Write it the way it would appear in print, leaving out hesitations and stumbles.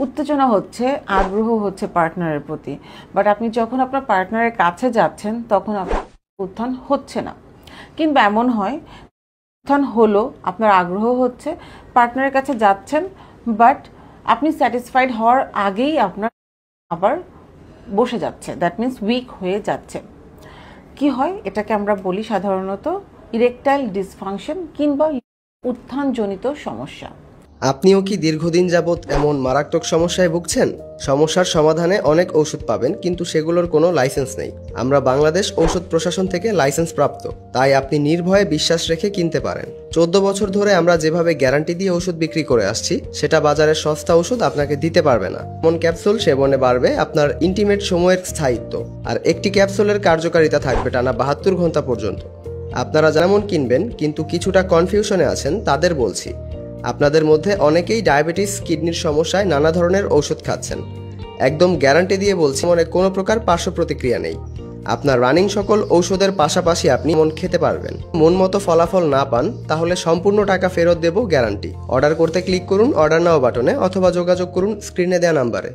উত্তেজনা হচ্ছে, আগ্রহ হচ্ছে পার্টনারের প্রতি, বাট আপনি যখন আপনার পার্টনারের কাছে যাচ্ছেন তখন আপনার উত্থান হচ্ছে না। কিংবা এমন হয় উত্থান হলো, আপনার আগ্রহ হচ্ছে, পার্টনারের কাছে যাচ্ছেন, বাট আপনি স্যাটিসফাইড হওয়ার আগেই আপনার আবার বসে যাচ্ছে, দ্যাট মিন্স উইক হয়ে যাচ্ছে। কি হয়, এটাকে আমরা বলি সাধারণত ইরেকটাইল ডিসফাংশন কিংবা উত্থানজনিত সমস্যা। আপনিও কি দীর্ঘদিন যাবৎ এমন মারাত্মক সমস্যায় ভুগছেন? সমস্যার সমাধানে অনেক ওষুধ পাবেন, কিন্তু সেগুলোর কোনো লাইসেন্স নেই। আমরা বাংলাদেশ ঔষধ প্রশাসন থেকে লাইসেন্স প্রাপ্ত, তাই আপনি নির্ভয়ে বিশ্বাস রেখে কিনতে পারেন। 14 বছর ধরে আমরা যেভাবে গ্যারান্টি দিয়ে ওষুধ বিক্রি করে আসছি, সেটা বাজারের সস্তা ওষুধ আপনাকে দিতে পারবে না। এমন ক্যাপসুল সেবনে বাড়বে আপনার ইন্টিমেট সময়ের স্থায়িত্ব, আর একটি ক্যাপসুলের কার্যকারিতা থাকবে টানা 72 ঘন্টা পর্যন্ত। আপনারা যেমন কিনবেন কিন্তু কিছুটা কনফিউশনে আছেন, তাদের বলছি, আপনাদের মধ্যে অনেকেই ডায়াবেটিস, কিডনির সমস্যায় নানা ধরনের ঔষধ খাচ্ছেন। একদম গ্যারান্টি দিয়ে বলছি, মনে কোনো প্রকার পার্শ্ব প্রতিক্রিয়া নেই। আপনার রানিং সকল ঔষধের পাশাপাশি আপনি মন খেতে পারবেন। মন মতো ফলাফল না পান তাহলে সম্পূর্ণ টাকা ফেরত দেব, গ্যারান্টি। অর্ডার করতে ক্লিক করুন অর্ডার নাও বাটনে, অথবা যোগাযোগ করুন স্ক্রিনে দেওয়া নাম্বারে।